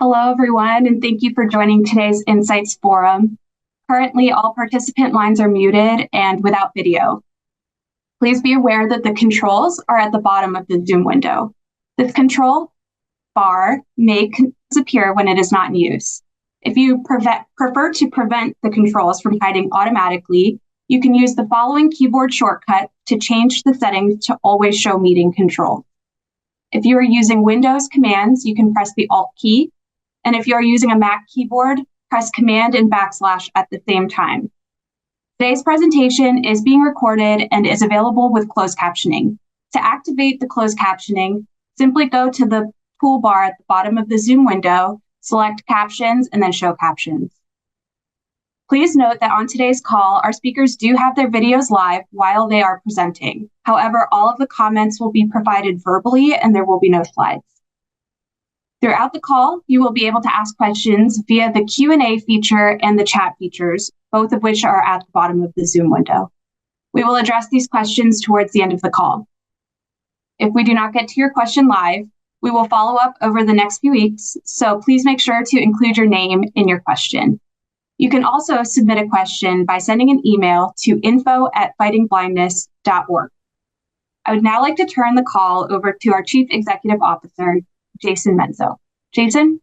Hello, everyone, and thank you for joining today's Insights Forum. Currently, all participant lines are muted and without video. Please be aware that the controls are at the bottom of the Zoom window. This control bar may disappear when it is not in use. If you prefer to prevent the controls from hiding automatically, you can use the following keyboard shortcut to change the settings to always show meeting control. If you are using Windows commands, you can press the Alt key. And if you are using a Mac keyboard, press Command and / at the same time. Today's presentation is being recorded and is available with closed captioning. To activate the closed captioning, simply go to the toolbar at the bottom of the Zoom window, select Captions, and then Show Captions. Please note that on today's call, our speakers do have their videos live while they are presenting. However, all of the comments will be provided verbally and there will be no slides. Throughout the call, you will be able to ask questions via the Q&A feature and the chat features, both of which are at the bottom of the Zoom window. We will address these questions towards the end of the call. If we do not get to your question live, we will follow up over the next few weeks, so please make sure to include your name in your question. You can also submit a question by sending an email to info@fightingblindness.org. I would now like to turn the call over to our Chief Executive Officer, Jason Menzo. Jason?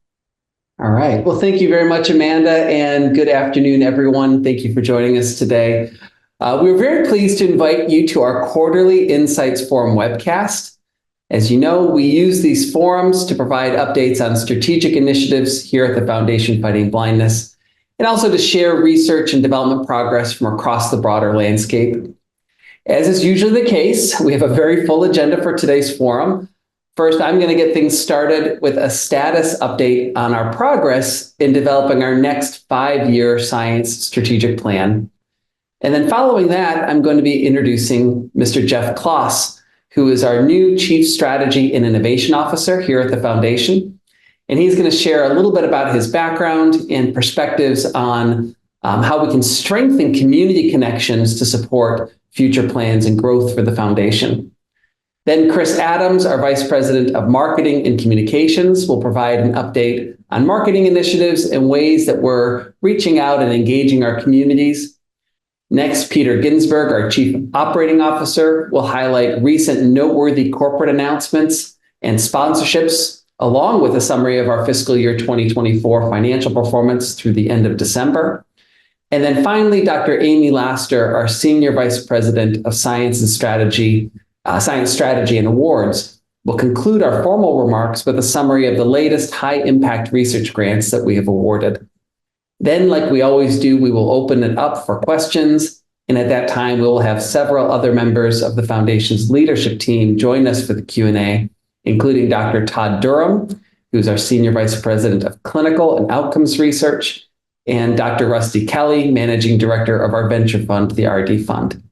All right. Well, thank you very much, Amanda, and good afternoon, everyone. Thank you for joining us today. We're very pleased to invite you to our quarterly Insights Forum webcast. As you know, we use these forums to provide updates on strategic initiatives here at the Foundation Fighting Blindness, and also to share research and development progress from across the broader landscape. As is usually the case, we have a very full agenda for today's forum. First, I'm going to get things started with a status update on our progress in developing our next 5-year science strategic plan. And then following that, I'm going to be introducing Mr. Jeff Kloss, who is our new Chief Strategy and Innovation Officer here at the Foundation. And he's going to share a little bit about his background and perspectives on how we can strengthen community connections to support future plans and growth for the Foundation. Then Chris Adams, our Vice President of Marketing and Communications, will provide an update on marketing initiatives and ways that we're reaching out and engaging our communities. Next, Peter Ginsberg, our Chief Operating Officer, will highlight recent noteworthy corporate announcements and sponsorships, along with a summary of our fiscal year 2024 financial performance through the end of December. And then finally, Dr. Amy Laster, our Senior Vice President of Science Strategy and Awards, will conclude our formal remarks with a summary of the latest high-impact research grants that we have awarded. Then, like we always do, we will open it up for questions, and at that time, we will have several other members of the Foundation's leadership team join us for the Q&A, including Dr. Todd Durham, who's our Senior Vice President of Clinical and Outcomes Research, and Dr. Rusty Kelly, Managing Director of our venture fund, the RD Fund.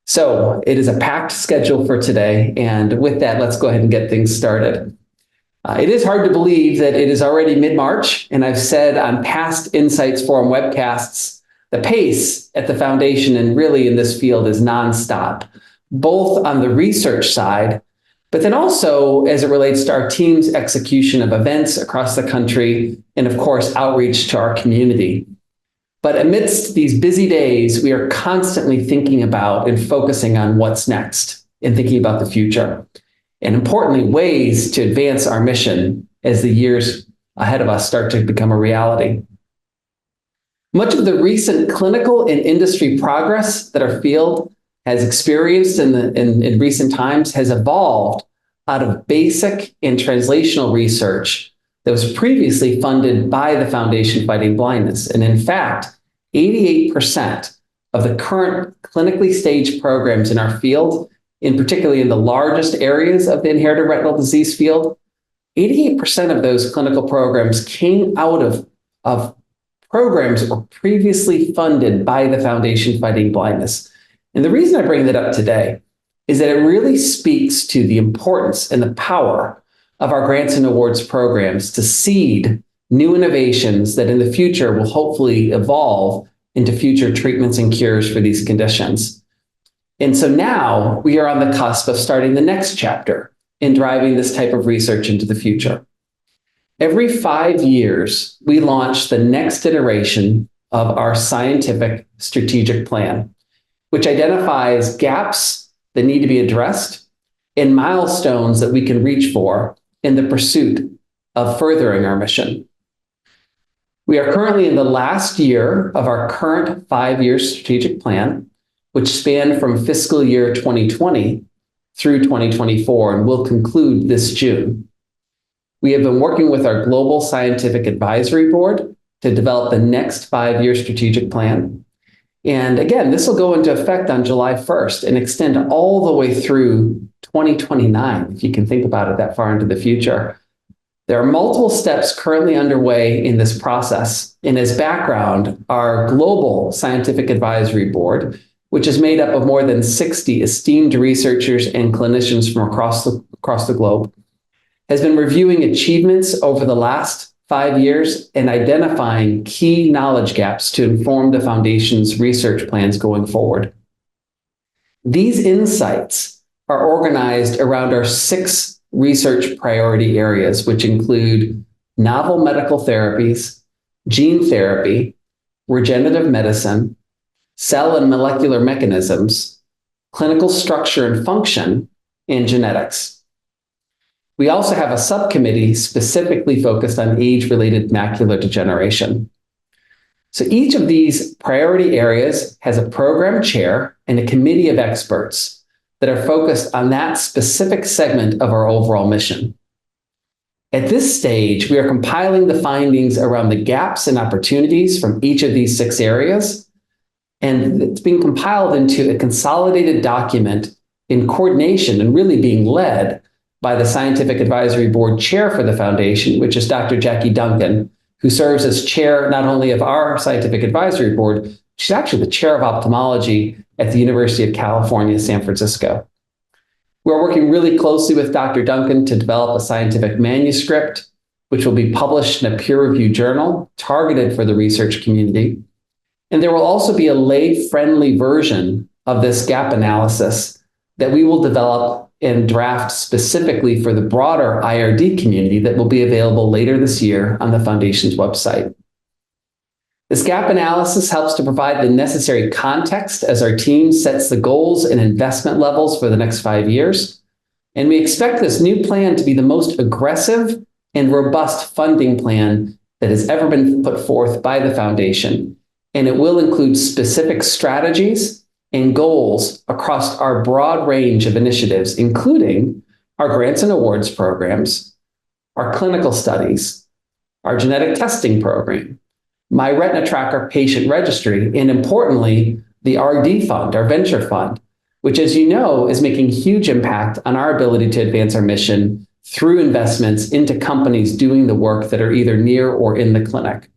So it is a packed schedule for today, and with that, let's go ahead and get things started. It is hard to believe that it is already mid-March, and I've said on past Insights Forum webcasts, the pace at the Foundation and really in this field is nonstop, both on the research side, but then also as it relates to our team's execution of events across the country and, of course, outreach to our community. But amidst these busy days, we are constantly thinking about and focusing on what's next and thinking about the future, and importantly, ways to advance our mission as the years ahead of us start to become a reality. Much of the recent clinical and industry progress that our field has experienced in recent times has evolved out of basic and translational research that was previously funded by the Foundation Fighting Blindness. And in fact, 88% of the current clinically staged programs in our field, in particularly in the largest areas of the inherited retinal disease field, 88% of those clinical programs came out of programs that were previously funded by the Foundation Fighting Blindness. And the reason I bring that up today is that it really speaks to the importance and the power of our grants and awards programs to seed new innovations that in the future will hopefully evolve into future treatments and cures for these conditions. And so now we are on the cusp of starting the next chapter in driving this type of research into the future. Every 5 years, we launch the next iteration of our scientific strategic plan, which identifies gaps that need to be addressed and milestones that we can reach for in the pursuit of furthering our mission. We are currently in the last year of our current 5-year strategic plan, which spanned from fiscal year 2020 through 2024 and will conclude this June. We have been working with our Global Scientific Advisory Board to develop the next 5-year strategic plan. And again, this will go into effect on July 1st and extend all the way through 2029, if you can think about it that far into the future. There are multiple steps currently underway in this process. And as background, our Global Scientific Advisory Board, which is made up of more than 60 esteemed researchers and clinicians from across the globe, has been reviewing achievements over the last 5 years and identifying key knowledge gaps to inform the Foundation's research plans going forward. These insights are organized around our 6 research priority areas, which include novel medical therapies, gene therapy, regenerative medicine, cell and molecular mechanisms, clinical structure and function, and genetics. We also have a subcommittee specifically focused on age-related macular degeneration. So each of these priority areas has a program chair and a committee of experts that are focused on that specific segment of our overall mission. At this stage, we are compiling the findings around the gaps and opportunities from each of these 6 areas, and it's being compiled into a consolidated document in coordination and really being led by the Scientific Advisory Board Chair for the Foundation, which is Dr. Jackie Duncan, who serves as chair not only of our Scientific Advisory Board, she's actually the chair of ophthalmology at the University of California, San Francisco. We're working really closely with Dr. Duncan to develop a scientific manuscript, which will be published in a peer-reviewed journal targeted for the research community. And there will also be a lay-friendly version of this gap analysis that we will develop and draft specifically for the broader IRD community that will be available later this year on the Foundation's website. This gap analysis helps to provide the necessary context as our team sets the goals and investment levels for the next 5 years. And we expect this new plan to be the most aggressive and robust funding plan that has ever been put forth by the Foundation. And it will include specific strategies and goals across our broad range of initiatives, including our grants and awards programs, our clinical studies, our genetic testing program, My Retina Tracker patient registry, and importantly, the RD fund, our venture fund, which, as you know, is making huge impact on our ability to advance our mission through investments into companies doing the work that are either near or in the clinic.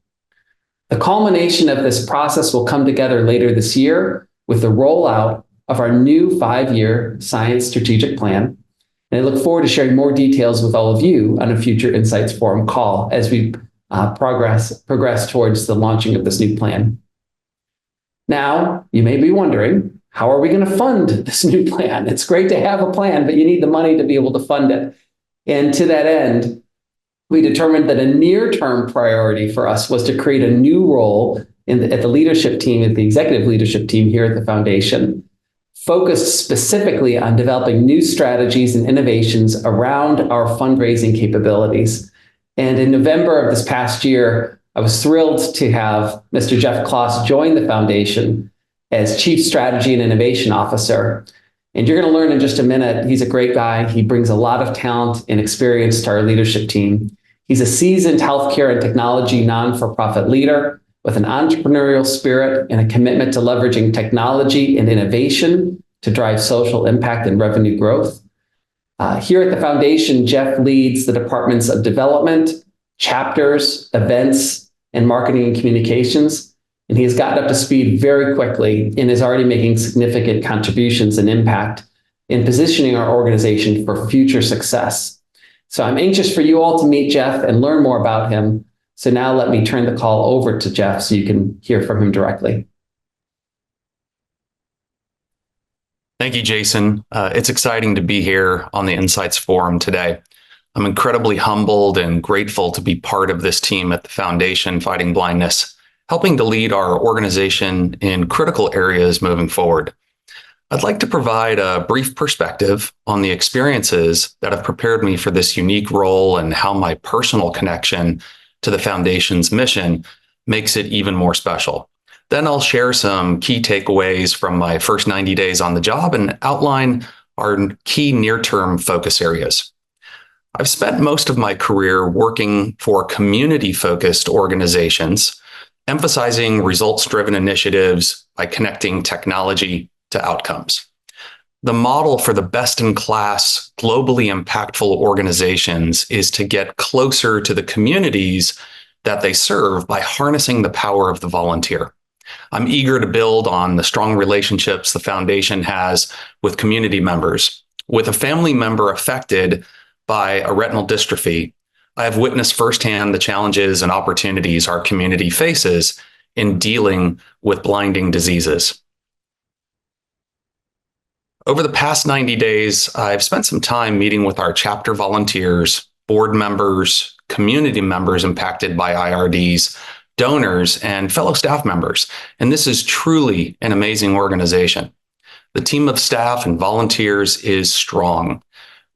The culmination of this process will come together later this year with the rollout of our new 5-year science strategic plan. And I look forward to sharing more details with all of you on a future Insights Forum call as we progress towards the launching of this new plan. Now, you may be wondering, how are we going to fund this new plan? It's great to have a plan, but you need the money to be able to fund it. And to that end, we determined that a near-term priority for us was to create a new role at the leadership team, at the executive leadership team here at the Foundation, focused specifically on developing new strategies and innovations around our fundraising capabilities. And in November of this past year, I was thrilled to have Mr. Jeff Kloss join the Foundation as Chief Strategy and Innovation Officer. And you're going to learn in just a minute, he's a great guy. He brings a lot of talent and experience to our leadership team. He's a seasoned healthcare and technology non-for-profit leader with an entrepreneurial spirit and a commitment to leveraging technology and innovation to drive social impact and revenue growth. Here at the Foundation, Jeff leads the departments of development, chapters, events, and marketing and communications. And he has gotten up to speed very quickly and is already making significant contributions and impact in positioning our organization for future success. So I'm anxious for you all to meet Jeff and learn more about him. So now let me turn the call over to Jeff so you can hear from him directly. Thank you, Jason. It's exciting to be here on the Insights Forum today. I'm incredibly humbled and grateful to be part of this team at the Foundation Fighting Blindness, helping to lead our organization in critical areas moving forward. I'd like to provide a brief perspective on the experiences that have prepared me for this unique role and how my personal connection to the Foundation's mission makes it even more special. Then I'll share some key takeaways from my first 90 days on the job and outline our key near-term focus areas. I've spent most of my career working for community-focused organizations, emphasizing results-driven initiatives by connecting technology to outcomes. The model for the best-in-class, globally impactful organizations is to get closer to the communities that they serve by harnessing the power of the volunteer. I'm eager to build on the strong relationships the Foundation has with community members. With a family member affected by a retinal dystrophy, I have witnessed firsthand the challenges and opportunities our community faces in dealing with blinding diseases. Over the past 90 days, I've spent some time meeting with our chapter volunteers, board members, community members impacted by IRDs, donors, and fellow staff members. And this is truly an amazing organization. The team of staff and volunteers is strong.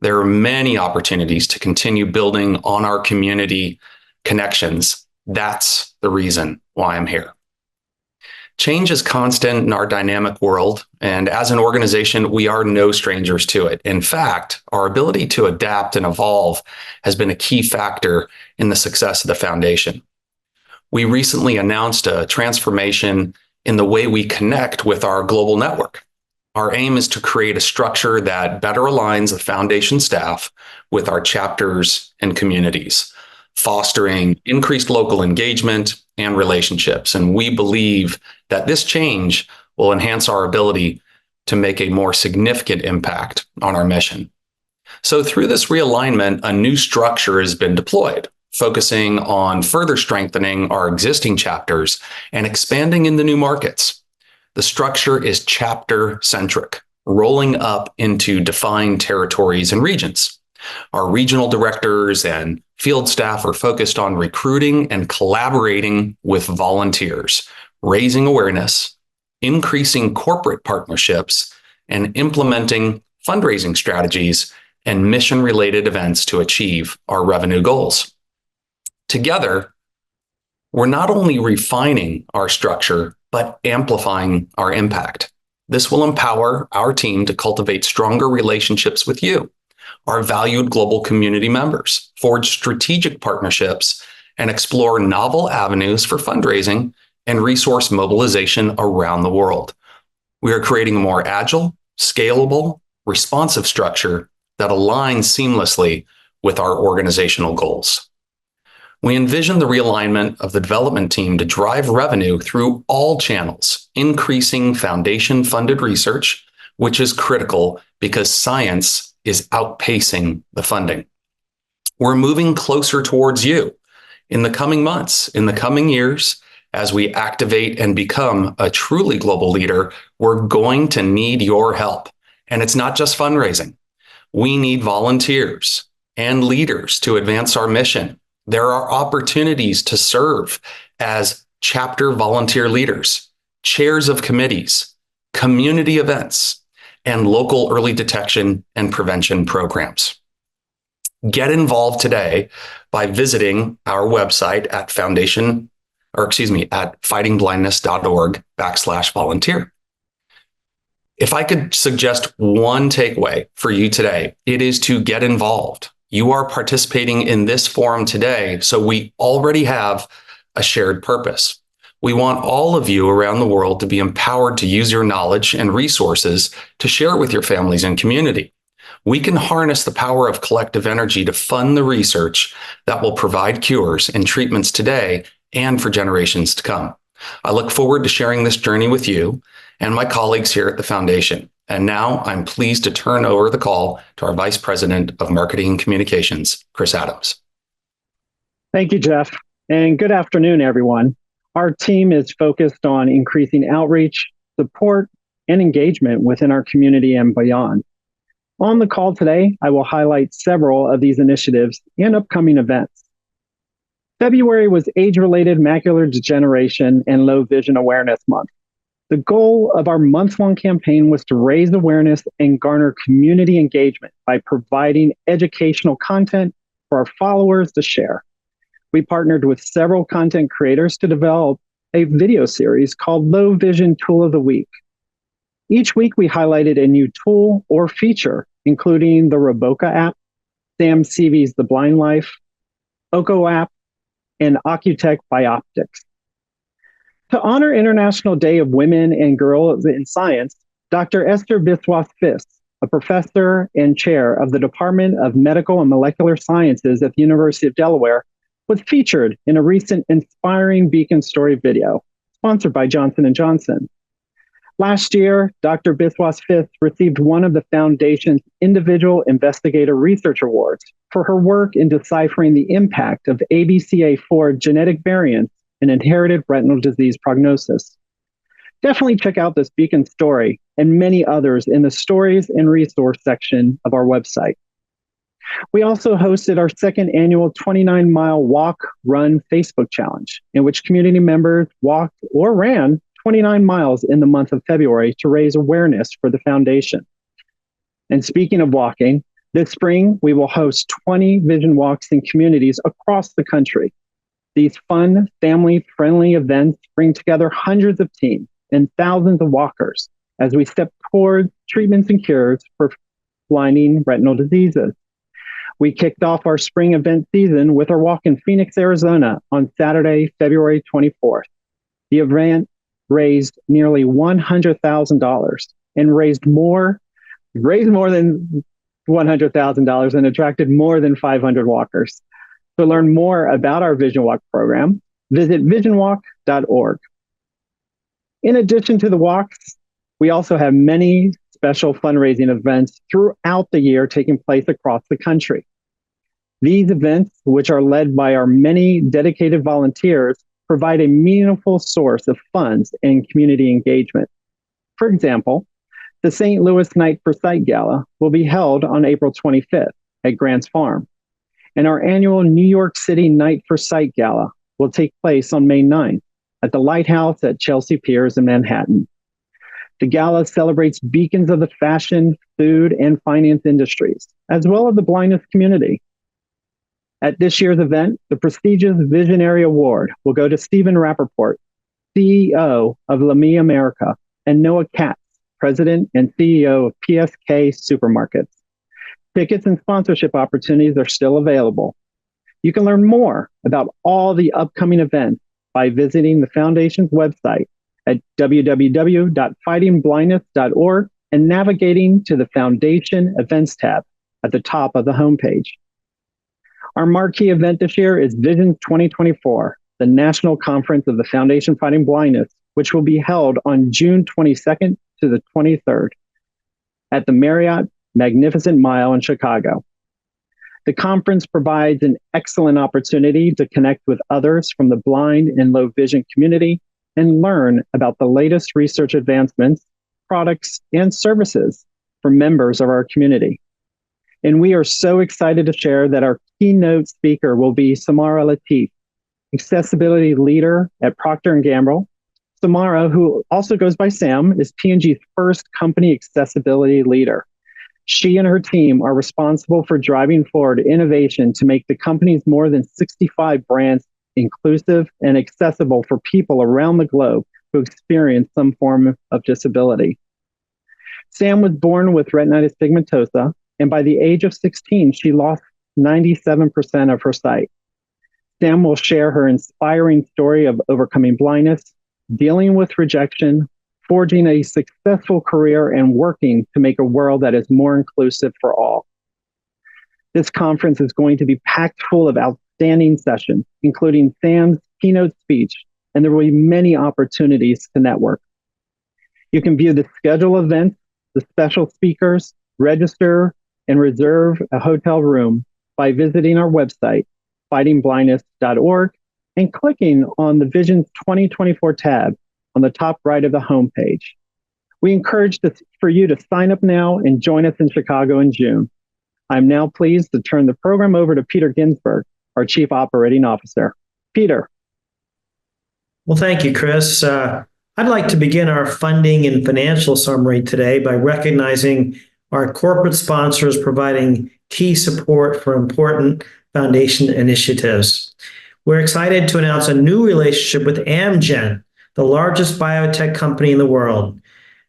There are many opportunities to continue building on our community connections. That's the reason why I'm here. Change is constant in our dynamic world, and as an organization, we are no strangers to it. In fact, our ability to adapt and evolve has been a key factor in the success of the Foundation. We recently announced a transformation in the way we connect with our global network. Our aim is to create a structure that better aligns the Foundation staff with our chapters and communities, fostering increased local engagement and relationships. And we believe that this change will enhance our ability to make a more significant impact on our mission. So through this realignment, a new structure has been deployed, focusing on further strengthening our existing chapters and expanding into new markets. The structure is chapter-centric, rolling up into defined territories and regions. Our regional directors and field staff are focused on recruiting and collaborating with volunteers, raising awareness, increasing corporate partnerships, and implementing fundraising strategies and mission-related events to achieve our revenue goals. Together, we're not only refining our structure, but amplifying our impact. This will empower our team to cultivate stronger relationships with you, our valued global community members, forge strategic partnerships, and explore novel avenues for fundraising and resource mobilization around the world. We are creating a more agile, scalable, responsive structure that aligns seamlessly with our organizational goals. We envision the realignment of the development team to drive revenue through all channels, increasing Foundation-funded research, which is critical because science is outpacing the funding. We're moving closer towards you in the coming months, in the coming years. As we activate and become a truly global leader, we're going to need your help. And it's not just fundraising. We need volunteers and leaders to advance our mission. There are opportunities to serve as chapter volunteer leaders, chairs of committees, community events, and local early detection and prevention programs. Get involved today by visiting our website at fightingblindness.org/volunteer. If I could suggest one takeaway for you today, it is to get involved. You are participating in this forum today, so we already have a shared purpose. We want all of you around the world to be empowered to use your knowledge and resources to share with your families and community. We can harness the power of collective energy to fund the research that will provide cures and treatments today and for generations to come. I look forward to sharing this journey with you and my colleagues here at the Foundation. And now I'm pleased to turn over the call to our Vice President of Marketing and Communications, Chris Adams. Thank you, Jeff, and good afternoon, everyone. Our team is focused on increasing outreach, support, and engagement within our community and beyond. On the call today, I will highlight several of these initiatives and upcoming events. February was Age-Related Macular Degeneration and Low Vision Awareness Month. The goal of our month-long campaign was to raise awareness and garner community engagement by providing educational content for our followers to share. We partnered with several content creators to develop a video series called Low Vision Tool of the Week. Each week, we highlighted a new tool or feature, including the Roboca app, Sam Seavey's The Blind Life, Oko app, and Accutech Bioptics. To honor International Day of Women and Girls in Science, Dr. Esther Biswas-Fiss, a professor and chair of the Department of Medical and Molecular Sciences at the University of Delaware, was featured in a recent Inspiring Beacon Story video, sponsored by Johnson & Johnson. Last year, Dr. Biswas-Fiss received one of the Foundation's Individual Investigator Research Awards for her work in deciphering the impact of ABCA4 genetic variants in inherited retinal disease prognosis. Definitely check out this Beacon story and many others in the Stories and Resource section of our website. We also hosted our second annual 29-mile walk, run Facebook challenge, in which community members walked or ran 29 miles in the month of February to raise awareness for the Foundation. And speaking of walking, this spring, we will host 20 vision walks in communities across the country. These fun, family-friendly events bring together hundreds of teams and thousands of walkers as we step towards treatments and cures for blinding retinal diseases. We kicked off our spring event season with our walk in Phoenix, Arizona on Saturday, February 24th. The event raised nearly $100,000 and raised more than $100,000 and attracted more than 500 walkers. To learn more about our Vision Walk program, visit visionwalk.org. In addition to the walks, we also have many special fundraising events throughout the year taking place across the country. These events, which are led by our many dedicated volunteers, provide a meaningful source of funds and community engagement. For example, the St. Louis Night for Sight Gala will be held on April 25th at Grants Farm, and our annual New York City Night for Sight Gala will take place on May 9th at the Lighthouse at Chelsea Piers in Manhattan. The gala celebrates beacons of the fashion, food, and finance industries, as well as the blindness community. At this year's event, the prestigious Visionary Award will go to Stephen Rappaport, CEO of LeMay America, and Noah Katz, President and CEO of PSK Supermarkets. Tickets and sponsorship opportunities are still available. You can learn more about all the upcoming events by visiting the Foundation's website at www.fightingblindness.org and navigating to the Foundation Events tab at the top of the homepage. Our marquee event this year is Vision 2024, the National Conference of the Foundation Fighting Blindness, which will be held on June 22nd to the 23rd at the Marriott Magnificent Mile in Chicago. The conference provides an excellent opportunity to connect with others from the blind and low vision community and learn about the latest research advancements, products, and services for members of our community. And we are so excited to share that our keynote speaker will be Samara Latif, accessibility leader at Procter & Gamble. Samara, who also goes by Sam, is P&G's first company accessibility leader. She and her team are responsible for driving forward innovation to make the company's more than 65 brands inclusive and accessible for people around the globe who experience some form of disability. Sam was born with retinitis pigmentosa, and by the age of 16, she lost 97% of her sight. Sam will share her inspiring story of overcoming blindness, dealing with rejection, forging a successful career, and working to make a world that is more inclusive for all. This conference is going to be packed full of outstanding sessions, including Sam's keynote speech, and there will be many opportunities to network. You can view the schedule of events, the special speakers, register, and reserve a hotel room by visiting our website, fightingblindness.org, and clicking on the Vision 2024 tab on the top right of the homepage. We encourage for you to sign up now and join us in Chicago in June. I'm now pleased to turn the program over to Peter Ginsberg, our Chief Operating Officer. Peter. Well, thank you, Chris. I'd like to begin our funding and financial summary today by recognizing our corporate sponsors providing key support for important foundation initiatives. We're excited to announce a new relationship with Amgen, the largest biotech company in the world.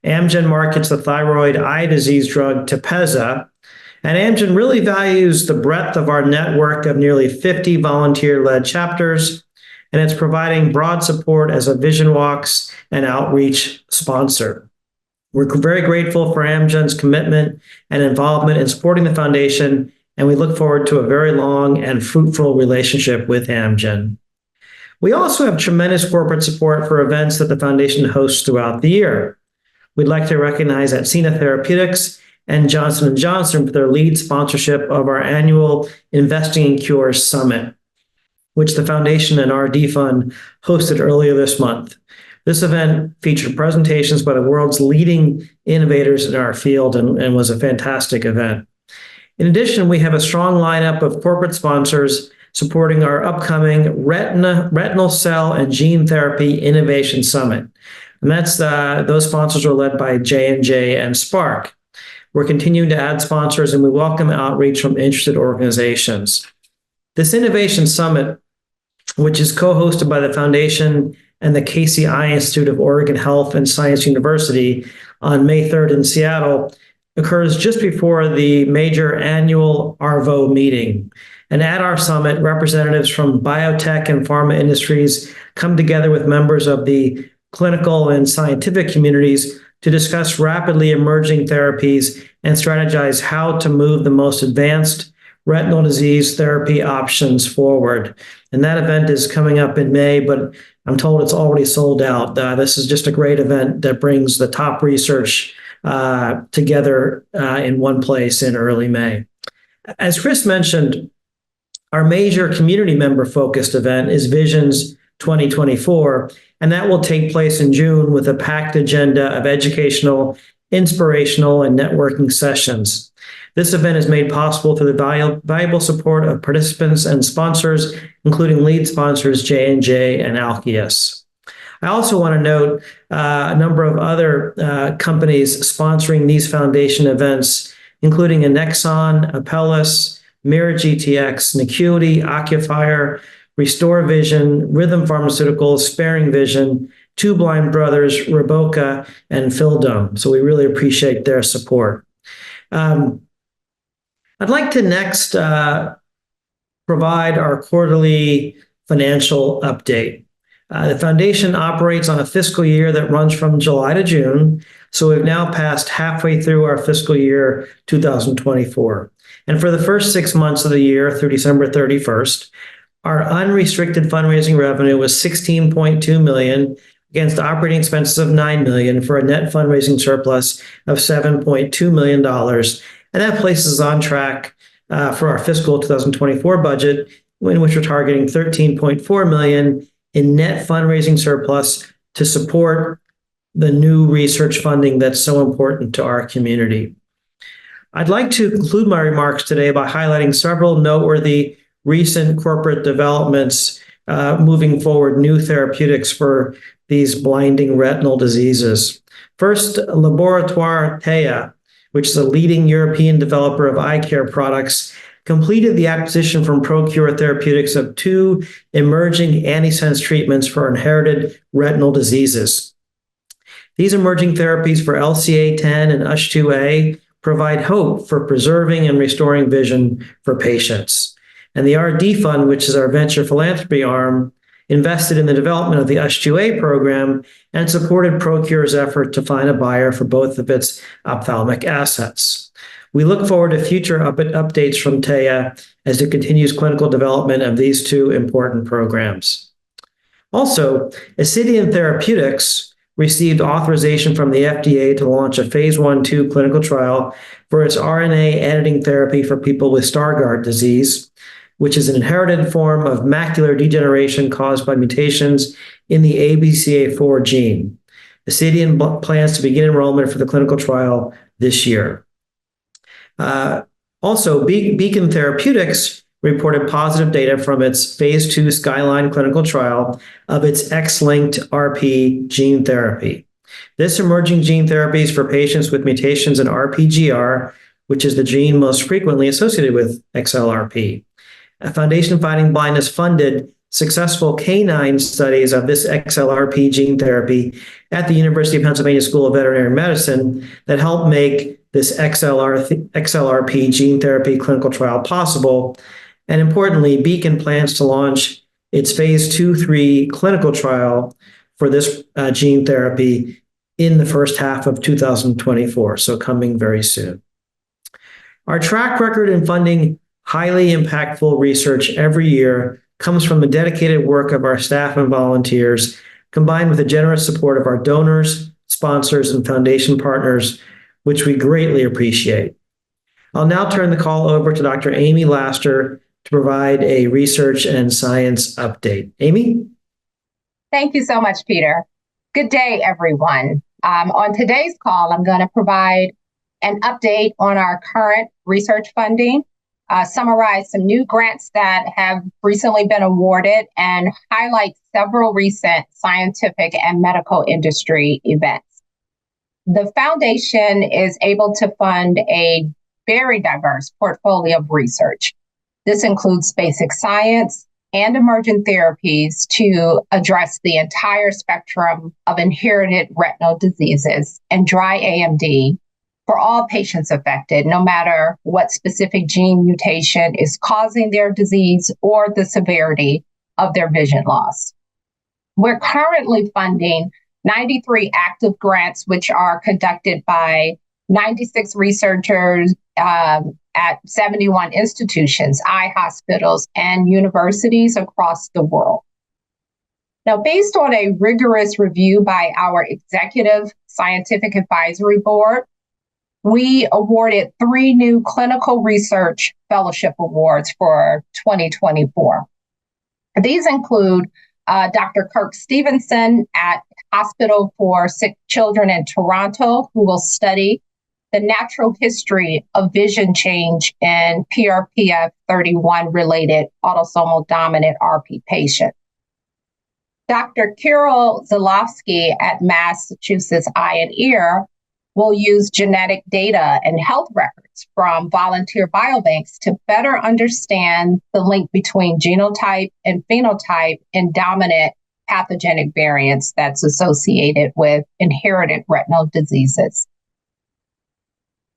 Amgen markets the thyroid eye disease drug Tepezza, and Amgen really values the breadth of our network of nearly 50 volunteer-led chapters, and it's providing broad support as a Vision Walks and outreach sponsor. We're very grateful for Amgen's commitment and involvement in supporting the foundation, and we look forward to a very long and fruitful relationship with Amgen. We also have tremendous corporate support for events that the foundation hosts throughout the year. We'd like to recognize Atsena Therapeutics and Johnson & Johnson for their lead sponsorship of our annual Investing in Cures Summit, which the Foundation and RD Fund hosted earlier this month. This event featured presentations by the world's leading innovators in our field and was a fantastic event. In addition, we have a strong lineup of corporate sponsors supporting our upcoming Retinal Cell and Gene Therapy Innovation Summit. And those sponsors are led by J&J and Spark. We're continuing to add sponsors, and we welcome outreach from interested organizations. This Innovation Summit, which is co-hosted by the Foundation and the Casey Eye Institute of Oregon Health and Science University on May 3rd in Seattle, occurs just before the major annual ARVO meeting. And at our summit, representatives from biotech and pharma industries come together with members of the clinical and scientific communities to discuss rapidly emerging therapies and strategize how to move the most advanced retinal disease therapy options forward. And that event is coming up in May, but I'm told it's already sold out. This is just a great event that brings the top research together in one place in early May. As Chris mentioned, our major community member-focused event is Visions 2024, and that will take place in June with a packed agenda of educational, inspirational, and networking sessions. This event is made possible through the valuable support of participants and sponsors, including lead sponsors J&J and Alkeus. I also want to note a number of other companies sponsoring these foundation events, including Annexon, Apellis, Mira GTX, Nacuity, Occupire, Restore Vision, Rhythm Pharmaceuticals, Sparing Vision, Two Blind Brothers, Roboca, and Phildome. So we really appreciate their support. I'd like to next provide our quarterly financial update. The foundation operates on a fiscal year that runs from July to June, so we've now passed halfway through our fiscal year 2024. And for the first 6 months of the year through December 31st, our unrestricted fundraising revenue was $16.2 million against operating expenses of $9 million for a net fundraising surplus of $7.2 million. And that places us on track for our fiscal 2024 budget, in which we're targeting $13.4 million in net fundraising surplus to support the new research funding that's so important to our community. I'd like to conclude my remarks today by highlighting several noteworthy recent corporate developments moving forward new therapeutics for these blinding retinal diseases. First, Laboratoire Theia, which is a leading European developer of eye care products, completed the acquisition from ProCure Therapeutics of 2 emerging antisense treatments for inherited retinal diseases. These emerging therapies for LCA10 and USH2A provide hope for preserving and restoring vision for patients. And the RD Fund, which is our venture philanthropy arm, invested in the development of the USH2A program and supported ProCure's effort to find a buyer for both of its ophthalmic assets. We look forward to future updates from Theia as it continues clinical development of these 2 important programs. Also, Ascidian Therapeutics received authorization from the FDA to launch a phase 1/2 clinical trial for its RNA editing therapy for people with Stargardt disease, which is an inherited form of macular degeneration caused by mutations in the ABCA4 gene. Acidian plans to begin enrollment for the clinical trial this year. Also, Beacon Therapeutics reported positive data from its phase 2 Skyline clinical trial of its X-linked RP gene therapy. This emerging gene therapy is for patients with mutations in RPGR, which is the gene most frequently associated with XLRP. Foundation Fighting Blindness funded successful canine studies of this XLRP gene therapy at the University of Pennsylvania School of Veterinary Medicine that helped make this XLRP gene therapy clinical trial possible. And importantly, Beacon plans to launch its phase 2/3 clinical trial for this gene therapy in the first half of 2024, so coming very soon. Our track record in funding highly impactful research every year comes from the dedicated work of our staff and volunteers, combined with the generous support of our donors, sponsors, and foundation partners, which we greatly appreciate. I'll now turn the call over to Dr. Amy Laster to provide a research and science update. Amy? Thank you so much, Peter. Good day, everyone. On today's call, I'm going to provide an update on our current research funding, summarize some new grants that have recently been awarded, and highlight several recent scientific and medical industry events. The foundation is able to fund a very diverse portfolio of research. This includes basic science and emergent therapies to address the entire spectrum of inherited retinal diseases and dry AMD for all patients affected, no matter what specific gene mutation is causing their disease or the severity of their vision loss. We're currently funding 93 active grants, which are conducted by 96 researchers at 71 institutions, eye hospitals, and universities across the world. Now, based on a rigorous review by our Executive Scientific Advisory Board, we awarded 3 new clinical research fellowship awards for 2024. These include Dr. Kirk Stevenson at Hospital for Sick Children in Toronto, who will study the natural history of vision change in PRPF31-related autosomal dominant RP patients. Dr. Kirill Zalowski at Massachusetts Eye and Ear will use genetic data and health records from volunteer biobanks to better understand the link between genotype and phenotype in dominant pathogenic variants that's associated with inherited retinal diseases.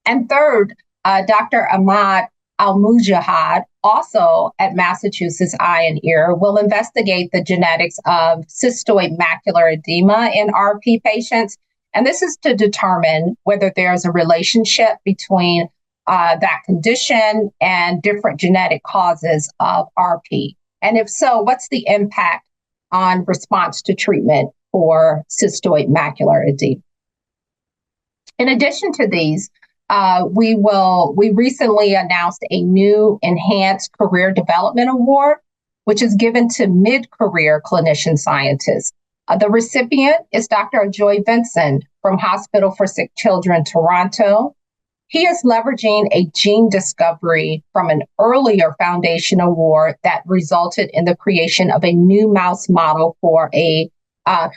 And third, Dr. Ahmad Al-Mujahid, also at Massachusetts Eye and Ear, will investigate the genetics of cystoid macular edema in RP patients. And this is to determine whether there's a relationship between that condition and different genetic causes of RP. And if so, what's the impact on response to treatment for cystoid macular edema? In addition to these, we recently announced a new Enhanced Career Development Award, which is given to mid-career clinician scientists. The recipient is Dr. Ajoy Vincent from Hospital for Sick Children, Toronto. He is leveraging a gene discovery from an earlier foundation award that resulted in the creation of a new mouse model for a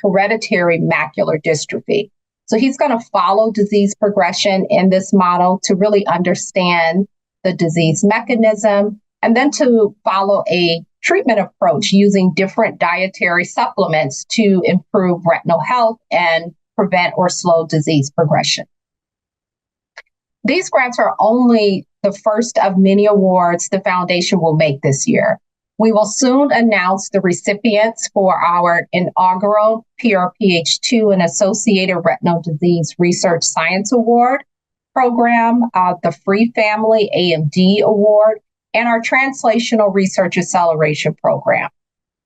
hereditary macular dystrophy. So he's going to follow disease progression in this model to really understand the disease mechanism, and then to follow a treatment approach using different dietary supplements to improve retinal health and prevent or slow disease progression. These grants are only the first of many awards the foundation will make this year. We will soon announce the recipients for our inaugural PRPH2 and Associated Retinal Disease Research Science Award program, the Free Family AMD Award, and our Translational Research Acceleration Program.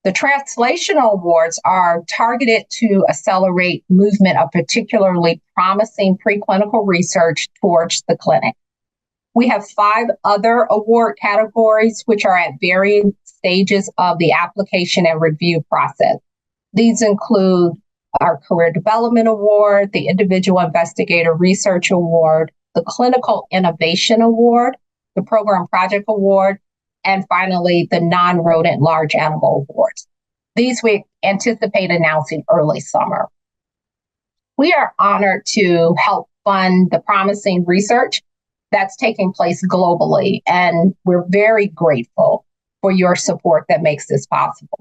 The translational awards are targeted to accelerate movement of particularly promising preclinical research towards the clinic. We have 5 other award categories, which are at varying stages of the application and review process. These include our Career Development Award, the Individual Investigator Research Award, the Clinical Innovation Award, the Program Project Award, and finally, the Non-Rodent Large Animal Awards. These we anticipate announcing early summer. We are honored to help fund the promising research that's taking place globally, and we're very grateful for your support that makes this possible.